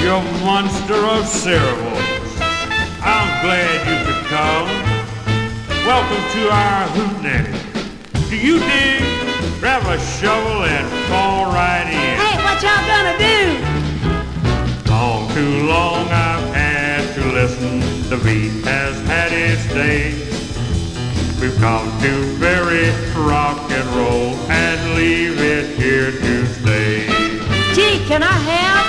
your monster of ceremonies. I'm glad you could come. Welcome to our hootenanny. Do you dig? Grab a shovel and fall right in. Hey, what y'all gonna do? Long, too long I've had to listen. The beat has had its day. We've come to bury rock and roll and leave it here to stay. Gee, can I help?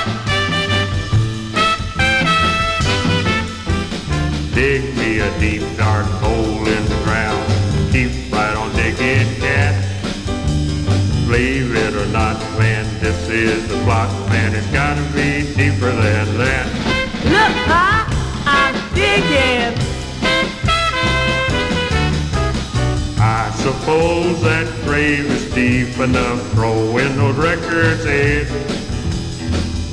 Dig me a deep, dark hole in the ground. Keep right on digging, cat. Believe it or not, man, this is the plot. Man, it's gotta be deeper than that. Look, Pa, I'm digging. I suppose that grave is deep enough. Throw in those records, Ed.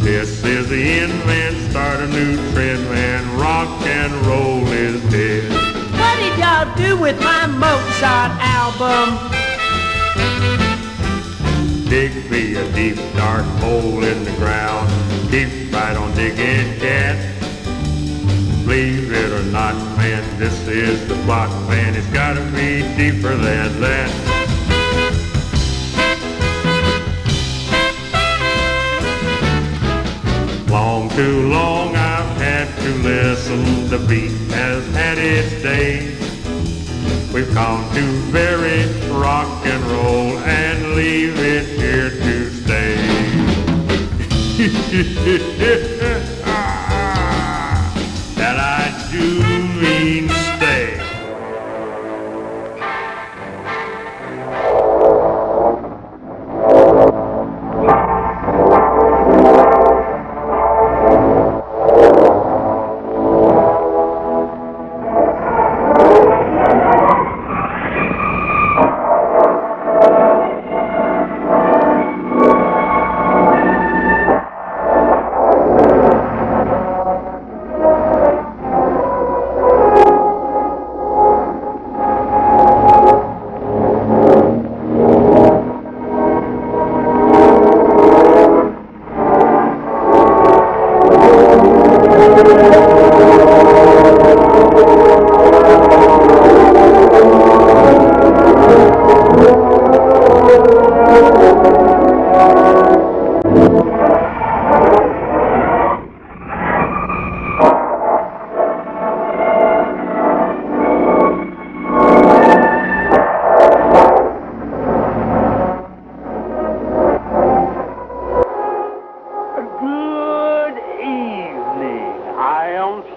This is the end, man. Start a new trend, man. Rock and roll is dead. What did y'all do with my Mozart album? Dig me a deep, dark hole in the ground. Keep right on digging, cat. Believe it or not, man, this is the plot, man. It's gotta be deeper than that. Long, too long I've had to listen. The beat has had its day. We've come to bury rock and roll and leave it here to stay. That I do mean stay.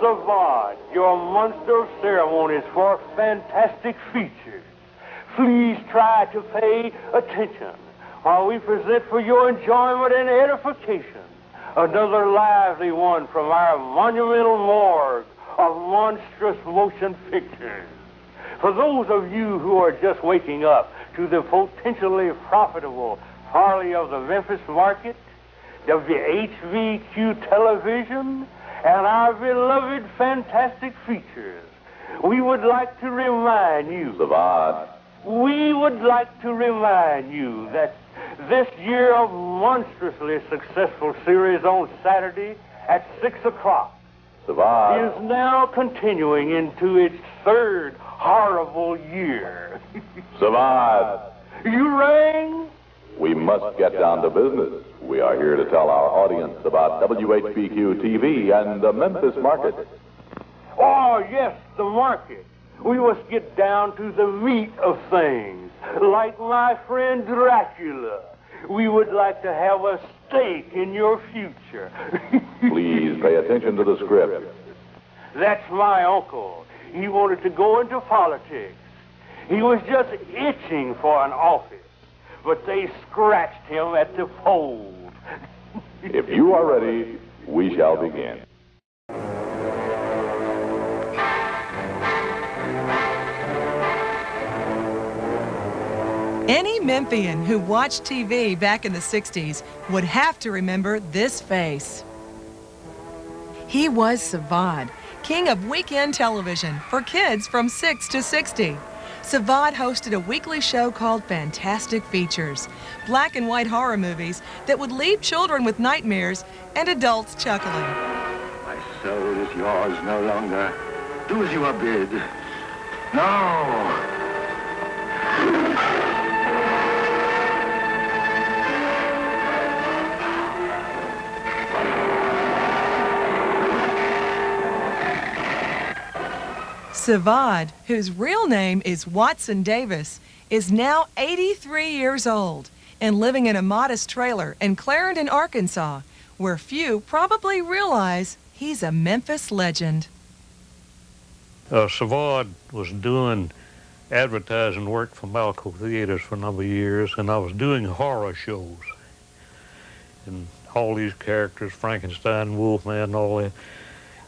Sivad, your monster of ceremonies for fantastic features. Please try to pay attention while we present for your enjoyment and edification another lively one from our monumental morgue of monstrous motion pictures. For those of you who are just waking up to the potentially profitable folly of the Memphis market, WHVQ television, and our beloved fantastic features, we would like to remind you... Sivad. We would like to remind you that this year of monstrously successful series on Saturday at 6 o'clock Sivad. is now continuing into its third horrible year. Sivad. You rang? We must get down to business. We are here to tell our audience about WHBQ TV and the Memphis market. Oh, yes, the market. We must get down to the meat of things. Like my friend Dracula, we would like to have a stake in your future. Please pay attention to the script. That's my uncle. He wanted to go into politics. He was just itching for an office, but they scratched him at the polls. If you are ready, we shall begin. Any Memphian who watched TV back in the 60s would have to remember this face. He was Sivad, king of weekend television for kids from 6 to 60. Sivad hosted a weekly show called Fantastic Features, black and white horror movies that would leave children with nightmares and adults chuckling. My soul is yours no longer. Do as you are bid. No! Sivad, whose real name is Watson Davis, is now 83 years old and living in a modest trailer in Clarendon, Arkansas, where few probably realize he's a Memphis legend. Sivad was doing advertising work for Malco Theaters for a number of years, and I was doing horror shows. And all these characters, Frankenstein, Wolfman, all that.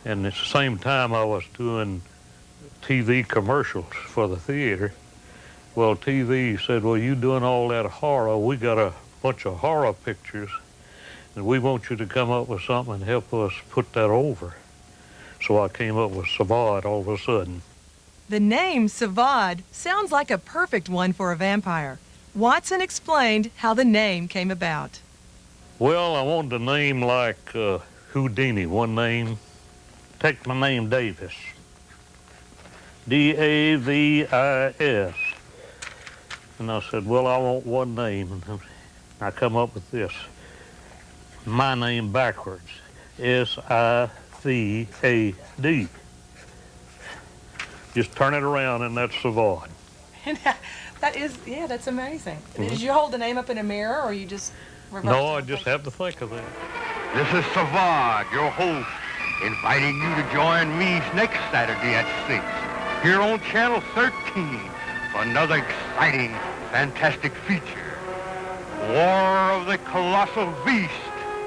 And at the same time, I was doing TV commercials for the theater. Well, TV said, well, you doing all that horror, we got a bunch of horror pictures, and we want you to come up with something and help us put that over. So I came up with Sivad all of a sudden. The name Sivad sounds like a perfect one for a vampire. Watson explained how the name came about. Well, I wanted a name like Houdini, one name. Take my name, Davis. D-A-V-I-S. And I said, well, I want one name. And I come up with this. My name backwards. S-I-V-A-D. Just turn it around and that's Sivad. That is, yeah, that's amazing. Did you hold the name up in a mirror or you just reversed No, I just have to think of it. This is Sivad, your host, inviting you to join me next Saturday at 6 here on Channel 13 for another exciting, fantastic feature, War of the Colossal Beast.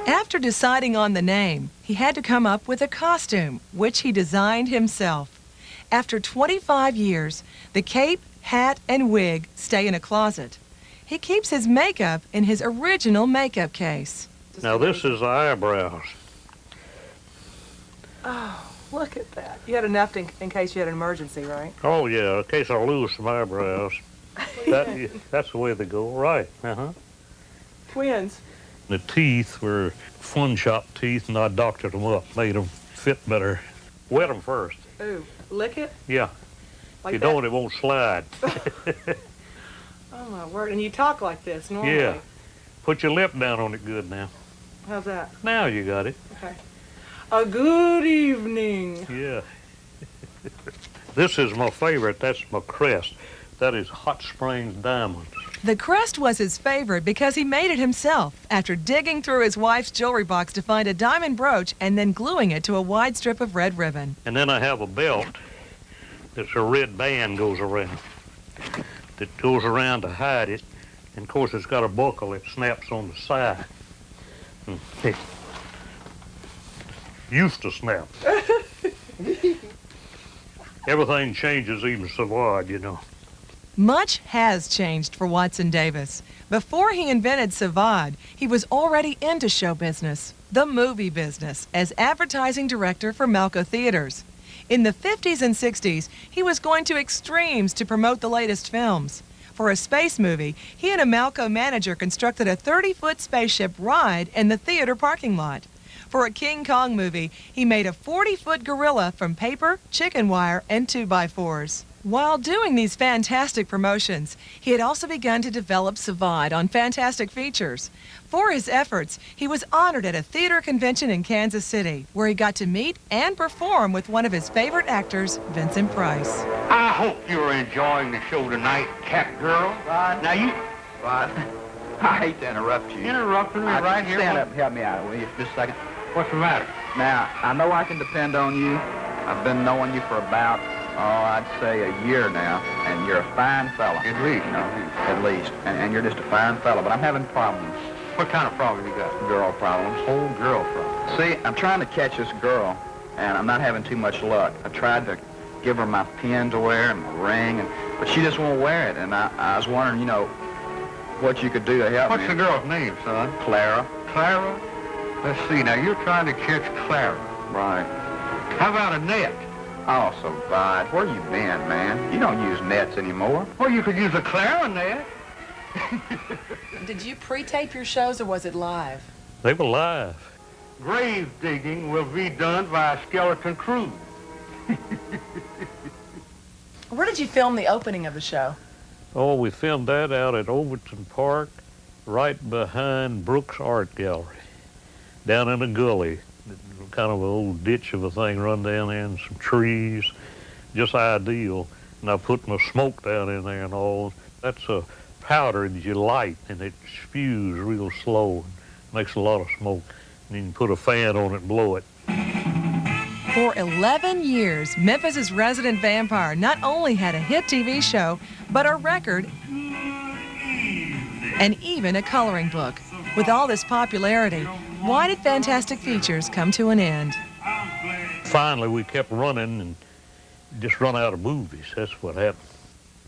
After deciding on the name, he had to come up with a costume, which he designed himself. After 25 years, the cape, hat, and wig stay in a closet. He keeps his makeup in his original makeup case. Now this is the eyebrows. Oh, look at that. You had enough in case you had an emergency, right? Oh yeah, in case I lose some eyebrows. That's the way they go, right? Twins. The teeth were fun shop teeth, and I doctored them up, made them fit better. Wet them first. Ooh, lick it? Yeah. Like you that? don't, it won't slide. Oh my word, and you talk like this normally. Yeah. Put your lip down on it good now. How's that? Now you got it. Okay. A good evening. Yeah. This is my favorite. That's my crest. That is Hot Springs Diamonds. The crest was his favorite because he made it himself after digging through his wife's jewelry box to find a diamond brooch and then gluing it to a wide strip of red ribbon. And then I have a belt that's a red band goes around. That goes around to hide it. And of course it's got a buckle that snaps on the side. It used to snap. Everything changes, even Sivad, you know. Much has changed for Watson Davis. Before he invented Sivad, he was already into show business, the movie business, as advertising director for Malco Theaters. In the 50s and 60s, he was going to extremes to promote the latest films. For a space movie, he and a Malco manager constructed a 30-foot spaceship ride in the theater parking lot. For a King Kong movie, he made a 40-foot gorilla from paper, chicken wire, and 2x4s. While doing these fantastic promotions, he had also begun to develop Sivad on Fantastic Features. For his efforts, he was honored at a theater convention in Kansas City, where he got to meet and perform with one of his favorite actors, Vincent Price. I hope you're enjoying the show tonight, Cat Girl. Rod. Now you... Rod, I hate to interrupt you. Interrupting me right here. Stand up and help me out, will you, just a second? What's the matter? Now, I know I can depend on you. I've been knowing you for about, I'd say a year now, and you're a fine fella. At least. You know, at least. And you're just a fine fella, but I'm having problems. What kind of problem you got? Girl problems. Oh, girl problem. See, I'm trying to catch this girl, and I'm not having too much luck. I tried to give her my pin to wear and my ring, but she just won't wear it, and I was wondering, you know, what you could do to help me. What's the girl's name, son? Clara. Clara? Let's see, now you're trying to catch Clara. Right. How about a net? Oh, Sivad, where you been, man? You don't use nets anymore. Well, you could use a clarinet. Did you pre-tape your shows or was it live? They were live. Grave digging will be done by a skeleton crew. Where did you film the opening of the show? Oh, we filmed that out at Overton Park, right behind Brooks Art Gallery, down in a gully. Kind of an old ditch of a thing run down there and some trees, just ideal. And I put my smoke down in there and all. That's a powder that you light and it spews real slow and makes a lot of smoke. And you can put a fan on it and blow it. For 11 years, Memphis's resident vampire not only had a hit TV show, but a record and even a coloring book. With all this popularity, why did Fantastic Features come to an end? Finally, we kept running and just run out of movies. That's what happened.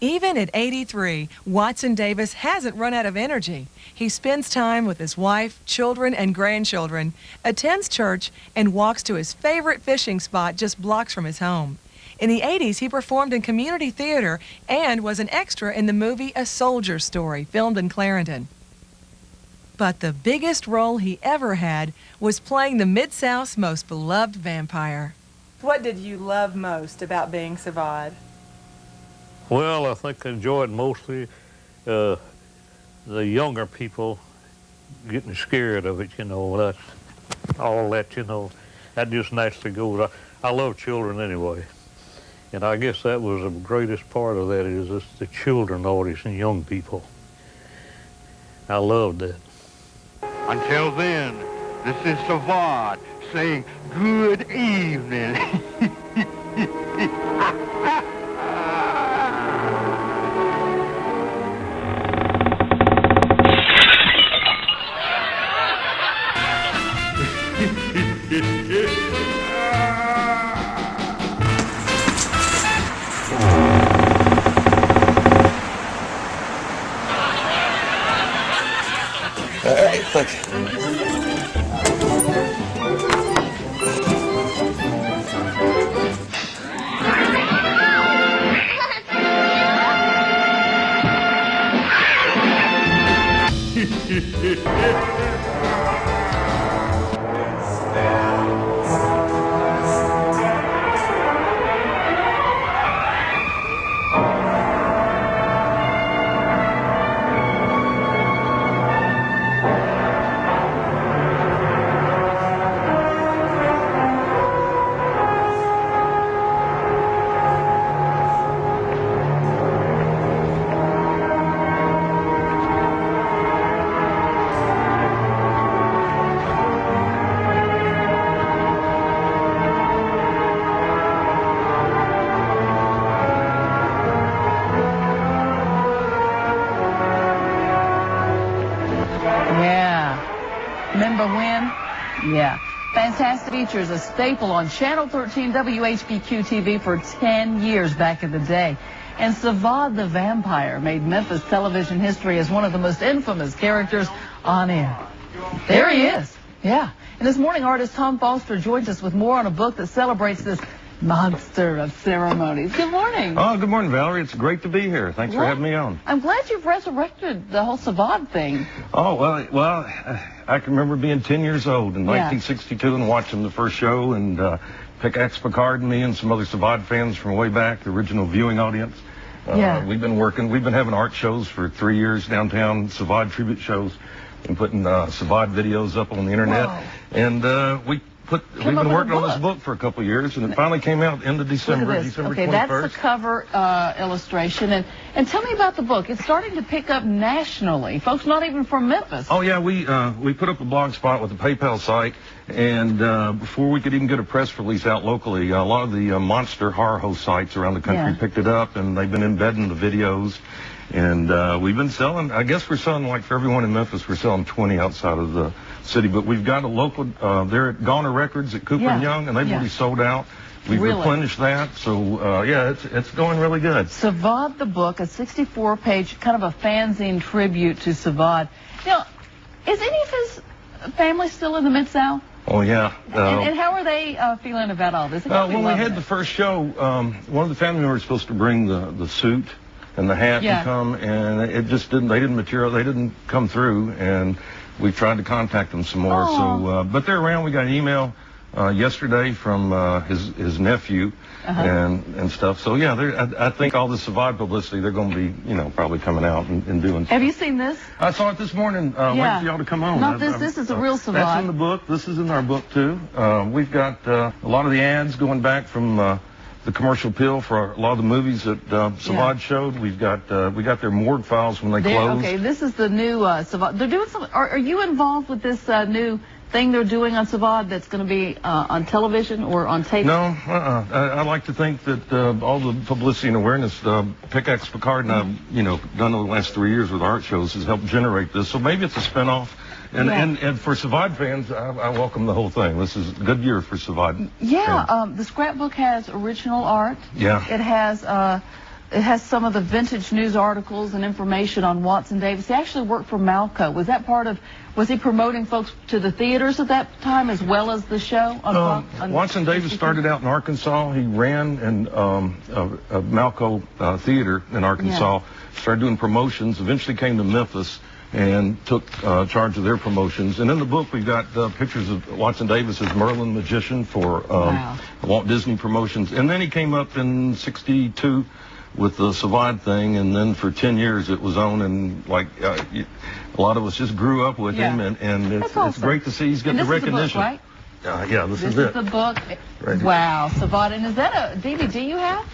Even at 83, Watson Davis hasn't run out of energy. He spends time with his wife, children, and grandchildren, attends church, and walks to his favorite fishing spot just blocks from his home. In the 80s, he performed in community theater and was an extra in the movie A Soldier Story, filmed in Clarendon. But the biggest role he ever had was playing the Mid-South's most beloved vampire. What did you love most about being Sivad? Well, I think I enjoyed mostly the younger people getting scared of it, you know, that's all that, you know, that just naturally goes. I love children anyway, and I guess that was the greatest part of that is just the children audience and young people. I loved that. Until then, this is Sivad saying good evening. All right, thank you. Remember when? Yeah. Fantastic Features, a staple on Channel 13 WHBQ TV for 10 years back in the day. And Sivad the Vampire made Memphis television history as one of the most infamous characters on air. There he is. Yeah. And this morning, artist Tom Foster joins us with more on a book that celebrates this monster of ceremonies. Good morning. Oh, good morning, Valerie. It's great to be here. Thanks for having me on. I'm glad you've resurrected the whole Sivad thing. Oh, well, I can remember being 10 years old in 1962 and watching the first show, and Pickaxe Picard and me and some other Sivad fans from way back, the original viewing audience. We've been having art shows for 3 years downtown, Sivad tribute shows, and putting Sivad videos up on the internet. Wow. And we've been working on this book for a couple of years, and it finally came out end of December, December 21st. Okay, that's the cover illustration. And tell me about the book. It's starting to pick up nationally. Folks not even from Memphis. Oh, yeah, we put up a blog spot with a PayPal site, and before we could even get a press release out locally, a lot of the monster horror host sites around the country picked it up, and they've been embedding the videos. And we've been selling, I guess we're selling, like for everyone in Memphis, we're selling 20 outside of the city. But we've got a local, they're at Goner Records at Cooper and Young, and they've already sold out. We've replenished that. So, it's going really good. Sivad the book, a 64-page, kind of a fanzine tribute to Sivad. Now, is any of his family still in the Mid-South? Oh, yeah. And how are they feeling about all this? When we had the first show, one of the family members was supposed to bring the suit and the hat and come, and it just didn't, they didn't come through, and we tried to contact them some more. So, but they're around. We got an email yesterday from his nephew and stuff. So yeah, I think all the Sivad publicity, they're going to be, you know, probably coming out and doing. Have you seen this? I saw it this morning. Waiting for y'all to come on. Not this. This is a real Sivad. That's in the book. This is in our book too. We've got a lot of the ads going back from the commercial appeal for a lot of the movies that Sivad showed. We got their morgue files when they closed. Okay, this is the new Sivad. They're doing some. Are you involved with this new thing they're doing on Sivad that's going to be on television or on tape? No, I like to think that all the publicity and awareness Pickaxe Picard and I've done over the last 3 years with art shows has helped generate this. So maybe it's a spinoff. And for Sivad fans, I welcome the whole thing. This is a good year for Sivad. Yeah, the scrapbook has original art. Yeah. It has some of the vintage news articles and information on Watson Davis. He actually worked for Malco. Was that part of, was he promoting folks to the theaters at that time as well as the show? Watson Davis started out in Arkansas. He ran a Malco theater in Arkansas, started doing promotions, eventually came to Memphis and took charge of their promotions. And in the book, we've got pictures of Watson Davis as Merlin Magician for Walt Disney Promotions. And then he came up in '62 with the Sivad thing, and then for 10 years it was on, and like a lot of us just grew up with him, and it's great to see he's getting the recognition. This is the book, right? Yeah, this is it. This is the book. Right. Wow, Sivad. And is that a DVD you have?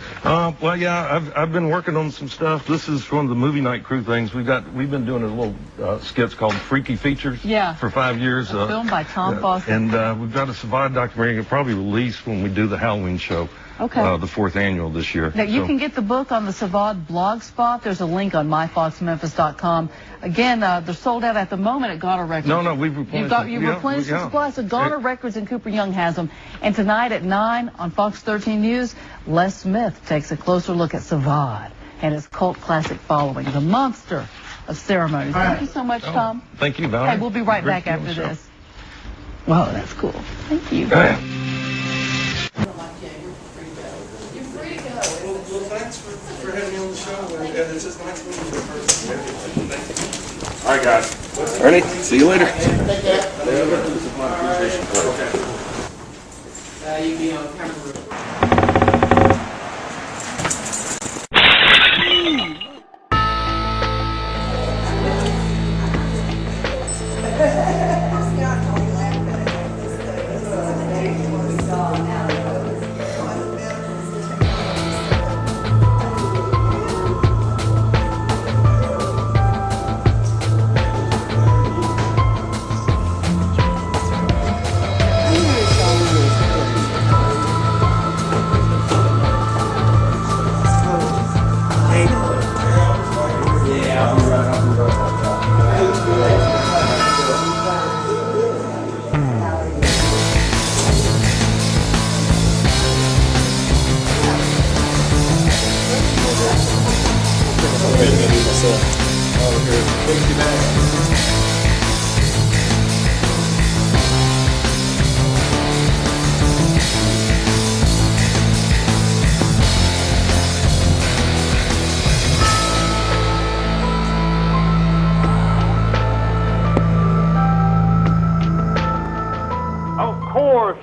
Well, yeah, I've been working on some stuff. This is one of the movie night crew things. We've been doing a little skits called Freaky Features for 5 years. A film by Tom Foster. And we've got a Sivad documentary it'll probably release when we do the Halloween show. Okay. The 4th annual this year. Now, you can get the book on the Sivad blog spot. There's a link on myfoxmemphis.com. Again, they're sold out at the moment at Garner Records. No, we've replenished You've replenished the supply. So Garner Records and Cooper Young has them. And tonight at 9 on Fox 13 News, Les Smith takes a closer look at Sivad and his cult classic following, the monster of ceremonies. Thank you so much, Tom. Thank you, Valerie. Hey, we'll be right back after this. Wow, that's cool. Thank you. Thanks for having me on the show. It's just nice meeting you in person. All right, guys. Ernie, see you later. You be on camera.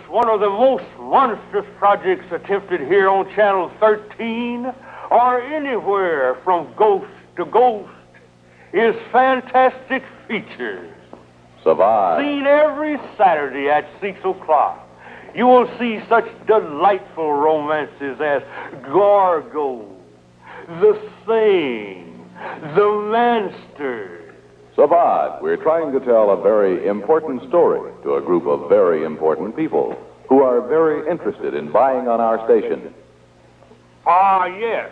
One of the most monstrous projects attempted here on Channel 13 or anywhere from ghost to ghost is Fantastic Features. Sivad. Seen every Saturday at 6 o'clock. You will see such delightful romances as Gorgo, The Thing, The Manster. Sivad, we're trying to tell a very important story to a group of very important people who are very interested in buying on our station. Ah, yes.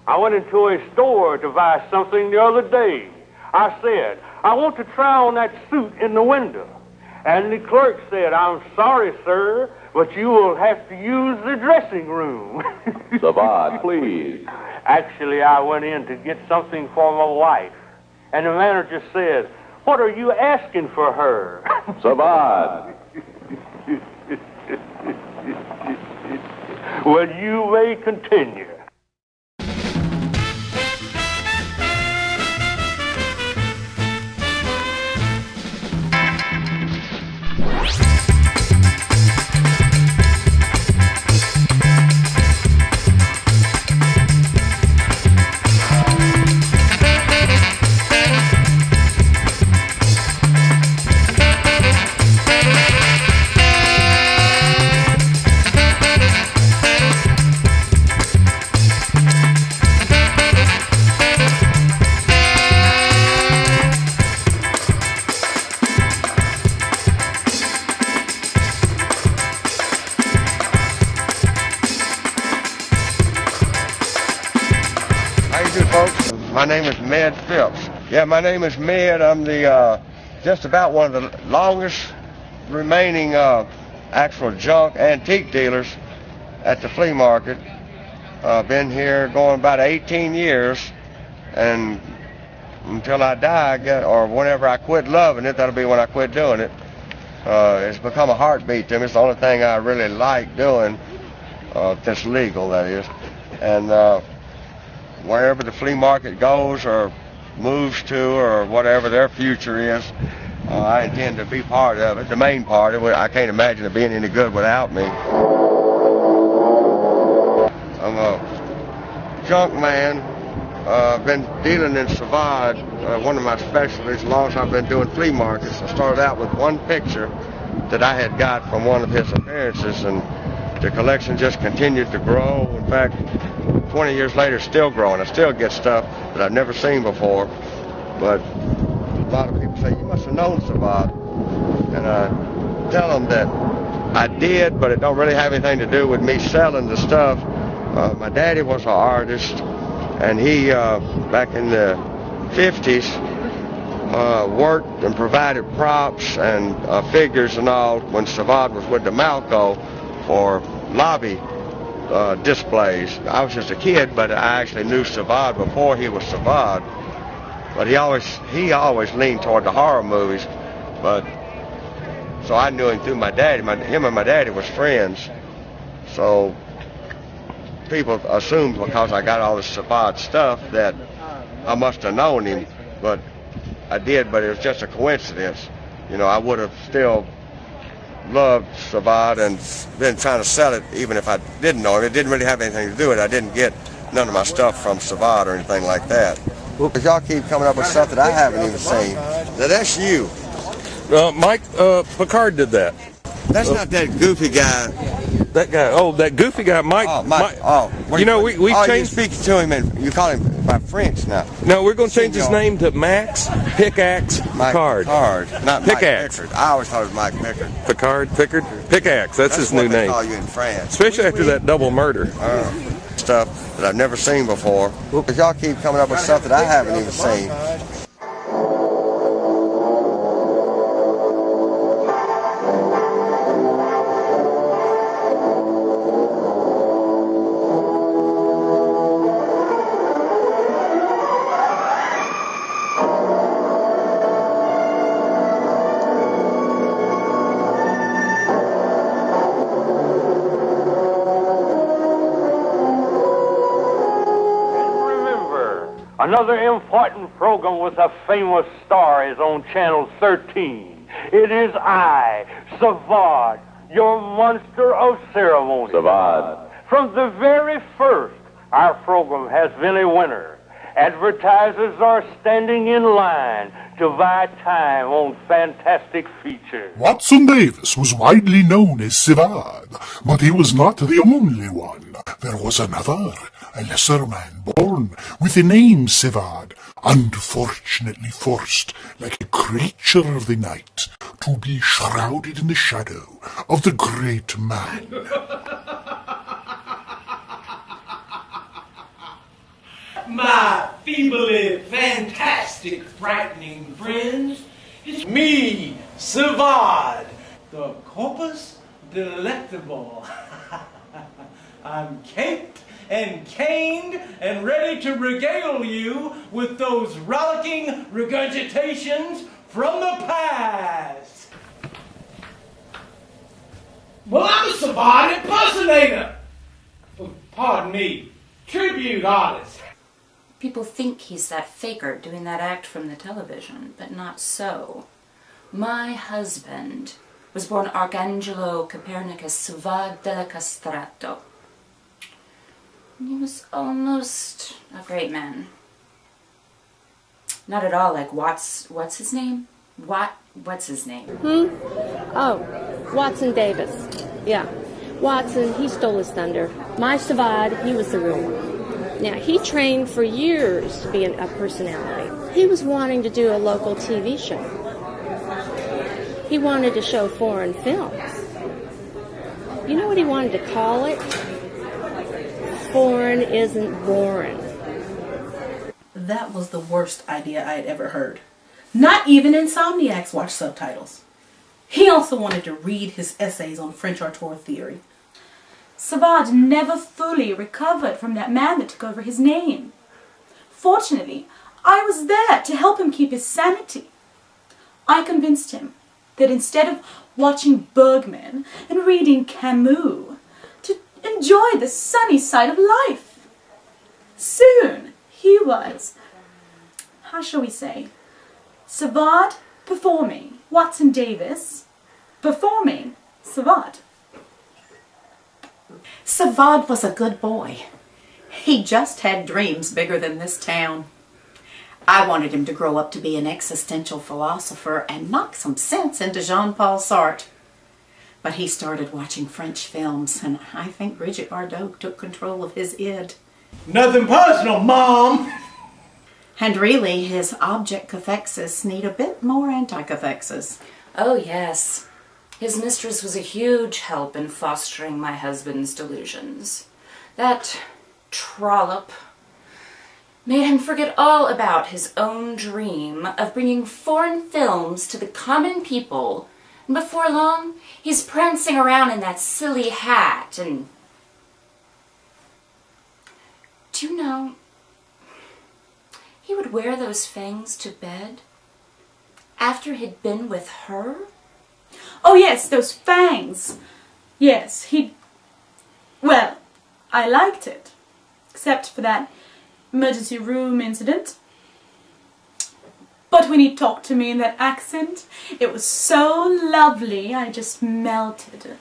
I went into a store to buy something the other day. I said, I want to try on that suit in the window. And the clerk said, I'm sorry, sir, but you will have to use the dressing room. Sivad, please. Actually, I went in to get something for my wife. And the manager said, what are you asking for her? Sivad. Well, you may continue. Folks, my name is Med Phipps. Yeah, my name is Med. I'm the just about one of the longest remaining actual junk antique dealers at the flea market. Been here going about 18 years, and until I die, or whenever I quit loving it, that'll be when I quit doing it. It's become a heartbeat to me. It's the only thing I really like doing that's legal, that is. And wherever the flea market goes or moves to or whatever their future is, I intend to be part of it, the main part of it. I can't imagine it being any good without me. I'm a junk man. I've been dealing in Sivad, one of my specialties, as long as I've been doing flea markets. I started out with one picture that I had got from one of his appearances, and the collection just continued to grow. In fact, 20 years later, still growing. I still get stuff that I've never seen before. But a lot of people say, you must have known Sivad. And I tell them that I did, but it don't really have anything to do with me selling the stuff. My daddy was an artist, and he, back in the 50s, worked and provided props and figures and all when Sivad was with the Malco for lobby displays. I was just a kid, but I actually knew Sivad before he was Sivad. But he always leaned toward the horror movies. But so I knew him through my daddy. Him and my daddy was friends. So people assumed because I got all this Sivad stuff that I must have known him. But I did, but it was just a coincidence. You know, I would have still loved Sivad and been trying to sell it even if I didn't know him. It didn't really have anything to do with it. I didn't get none of my stuff from Sivad or anything like that. Because y'all keep coming up with stuff that I haven't even seen. Now that's you. Mike Picard did that. That's not that goofy guy. That guy. Oh, that goofy guy, Mike. Oh, Mike. Oh, you know, we changed. You speak to him and you call him by French now. No, we're going to change his name to Max Pickaxe Picard. Picard, not Pickaxe. Mike Pickard. I always thought it was Mike Pickard. Pickard? Pickaxe. That's his new name. That's what they call you in France. Especially after that double murder. Stuff that I've never seen before. Because y'all keep coming up with stuff that I haven't even seen. Another important program with a famous star is on Channel 13. It is I, Sivad, your monster of ceremonies. Sivad. From the very first, our program has been a winner. Advertisers are standing in line to buy time on fantastic features. Watson Davis was widely known as Sivad, but he was not the only one. There was another, a lesser man born with the name Sivad, unfortunately forced, like a creature of the night, to be shrouded in the shadow of the great man. My feebly fantastic frightening friends, it's me, Sivad, the corpus delectable. I'm caped and caned and ready to regale you with those rollicking regurgitations from the past. Well, I'm a Sivad impersonator. Pardon me, tribute artist. People think he's that faker doing that act from the television, but not so. My husband was born Arcangelo Copernicus Sivad della Castrato. He was almost a great man. Not at all like what's his name? What's his name? Oh, Watson Davis. Yeah. Watson, he stole his thunder. My Sivad, he was the real one. Now, he trained for years to be a personality. He was wanting to do a local TV show. He wanted to show foreign films. You know what he wanted to call it? Foreign Isn't Boring. That was the worst idea I had ever heard. Not even insomniacs watch subtitles. He also wanted to read his essays on French auteur theory. Sivad never fully recovered from that man that took over his name. Fortunately, I was there to help him keep his sanity. I convinced him that instead of watching Bergman and reading Camus, to enjoy the sunny side of life. Soon he was, how shall we say, Sivad performing Watson Davis, performing Sivad. Sivad was a good boy. He just had dreams bigger than this town. I wanted him to grow up to be an existential philosopher and knock some sense into Jean-Paul Sartre. But he started watching French films, and I think Brigitte Bardot took control of his id. Nothing personal, Mom! And really, his object cathexis need a bit more anti-cathexis. Oh, yes. His mistress was a huge help in fostering my husband's delusions. That trollop made him forget all about his own dream of bringing foreign films to the common people, and before long, he's prancing around in that silly hat and... Do you know, he would wear those fangs to bed after he'd been with her? Oh yes, those fangs. Yes, well, I liked it. Except for that emergency room incident. But when he talked to me in that accent, it was so lovely, I just melted.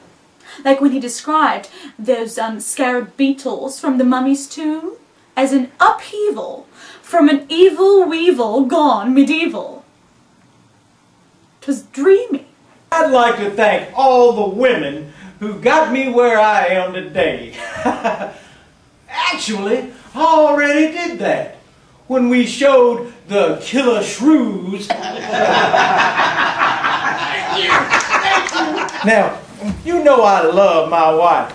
Like when he described those scarab beetles from the mummy's tomb as an upheaval from an evil weevil gone medieval. 'Twas dreamy. I'd like to thank all the women who got me where I am today. Actually, I already did that when we showed the killer shrews. Now, you know I love my wife.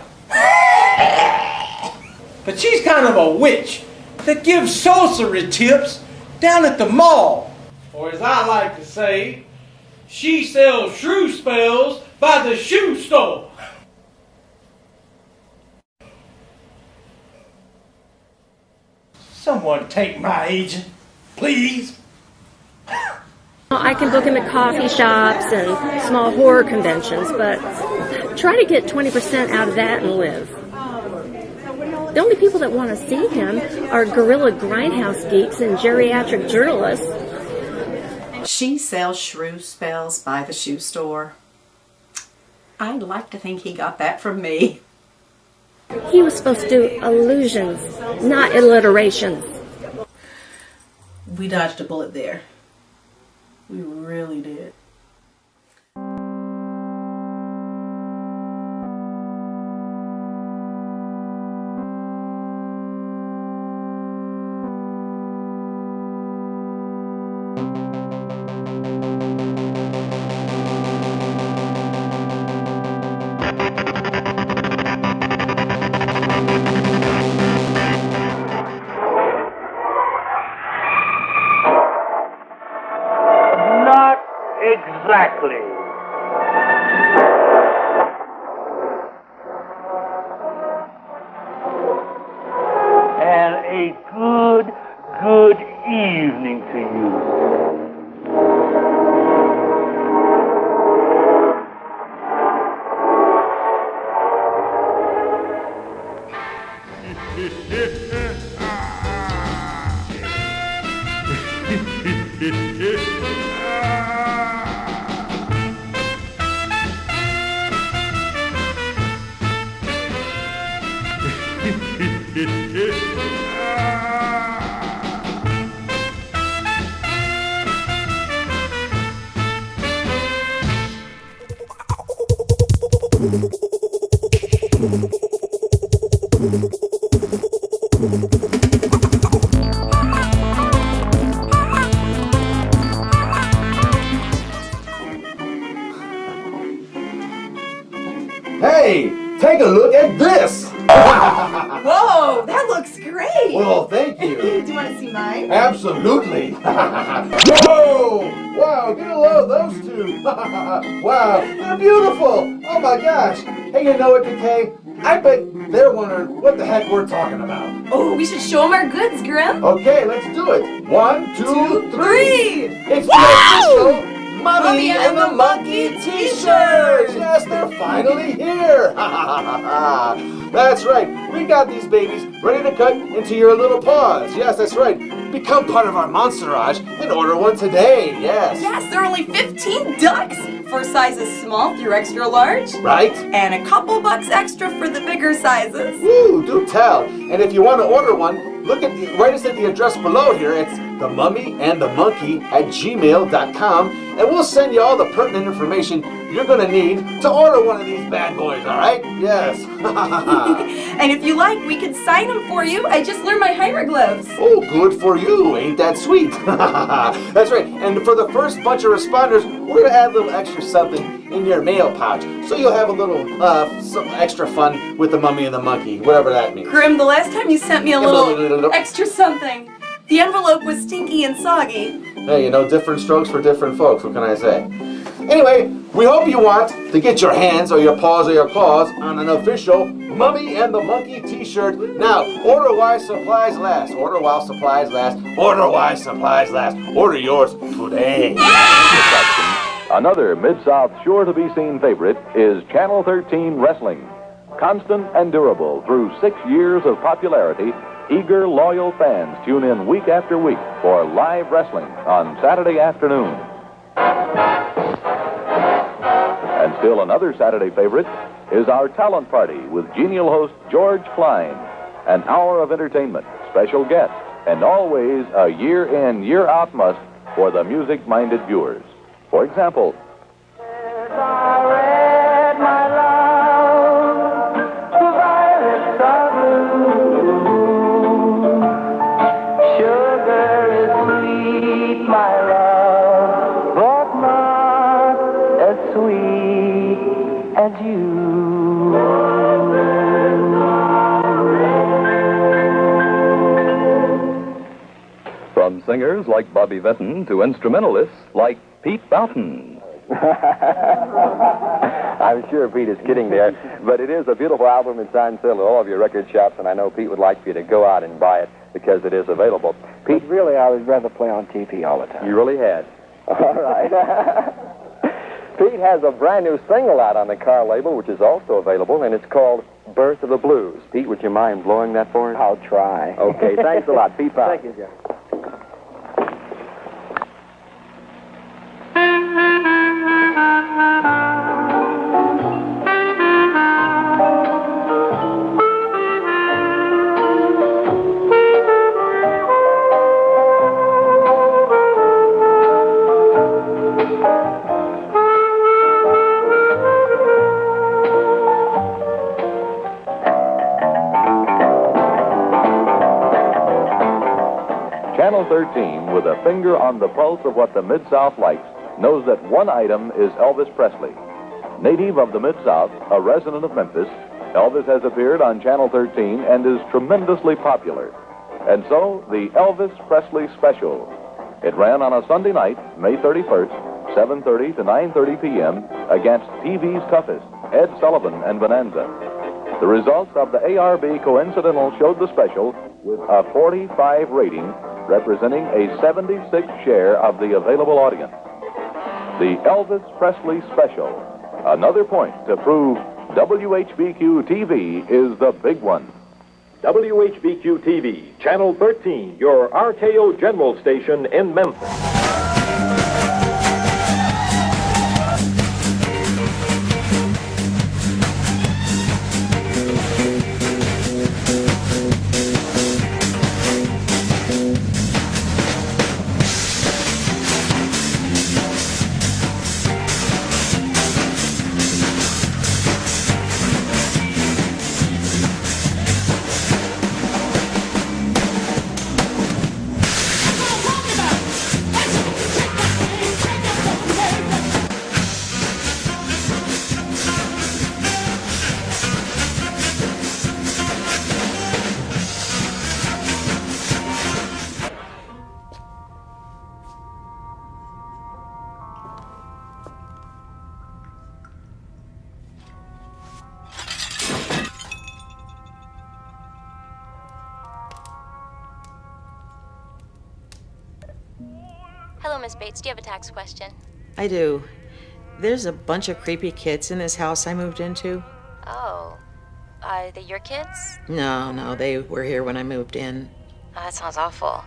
But she's kind of a witch that gives sorcery tips down at the mall. Or as I like to say, she sells shrew spells by the shoe store. Someone take my agent, please. I can book him at coffee shops and small horror conventions, but try to get 20% out of that and live. The only people that want to see him are guerrilla grindhouse geeks and geriatric journalists. She sells shrew spells by the shoe store. I'd like to think he got that from me. He was supposed to do illusions, not alliterations. We dodged a bullet there. We really did. Exactly. And a good evening to you. Hey, take a look at this. Whoa, that looks great. Well, thank you. Do you want to see mine? Absolutely. Whoa! Wow, get a load of those two. Wow, they're beautiful. Oh my gosh. Hey, you know what, Decay? I bet they're wondering what the heck we're talking about. Oh, we should show them our goods, Grim. Okay, let's do it. 1, 2, 3. It's the official Mummy and the Monkey t-shirts. Yes, they're finally here. That's right. We got these babies ready to cut into your little paws. Yes, that's right. Become part of our Monsterage and order one today. Yes. Yes, they're only 15 ducks for sizes small through extra large. Right. And a couple bucks extra for the bigger sizes. Woo, do tell. And if you want to order one, write us at the address below here. It's themummyandthemonkey@gmail.com, and we'll send you all the pertinent information you're going to need to order one of these bad boys, all right? Yes. And if you like, we could sign them for you. I just learned my hieroglyphs. Oh, good for you. Ain't that sweet? That's right. And for the first bunch of responders, we're going to add a little extra something in your mail pouch. So you'll have a little some extra fun with the Mummy and the Monkey, whatever that means. Grim, the last time you sent me a little extra something, the envelope was stinky and soggy. Hey, you know, different strokes for different folks. What can I say? Anyway, we hope you want to get your hands or your paws or your claws on an official Mummy and the Monkey t-shirt. Now, order while supplies last. Order while supplies last. Order while supplies last. Order yours today. Another Mid-South sure-to-be-seen favorite is Channel 13 Wrestling. Constant and durable through 6 years of popularity, eager, loyal fans tune in week after week for live wrestling on Saturday afternoon. And still another Saturday favorite is our talent party with genial host George Klein. An hour of entertainment, special guests, and always a year-in, year-out must for the music-minded viewers. For example, as you. From singers like Bobby Vinton to instrumentalists like Pete Fountain. I'm sure Pete is kidding there, but it is a beautiful album. It's on sale at all of your record shops, and I know Pete would like for you to go out and buy it because it is available. Pete, really, I would rather play on TV all the time. You really had. All right. Pete has a brand new single out on the car label, which is also available, and it's called Birth of the Blues. Pete, would you mind blowing that for us? I'll try. Okay, thanks a lot. Pete Fountain. Thank you, John. Channel 13, with a finger on the pulse of what the Mid-South likes, knows that one item is Elvis Presley. Native of the Mid-South, a resident of Memphis, Elvis has appeared on Channel 13 and is tremendously popular. And so, the Elvis Presley Special. It ran on a Sunday night, May 31st, 7:30 to 9:30 p.m. against TV's toughest, Ed Sullivan and Bonanza. The results of the ARB Coincidental showed the special with a 45 rating, representing a 76 share of the available audience. The Elvis Presley Special. Another point to prove WHBQ TV is the big one. WHBQ TV, Channel 13, your RKO General station in Memphis. Miss Bates. Do you have a tax question? I do. There's a bunch of creepy kids in this house I moved into. Oh. Are they your kids? No, they were here when I moved in. Oh, that sounds awful.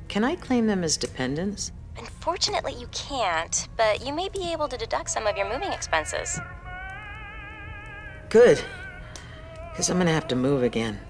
Can I claim them as dependents? Unfortunately, you can't, but you may be able to deduct some of your moving expenses. Good. Because I'm going to have to move again.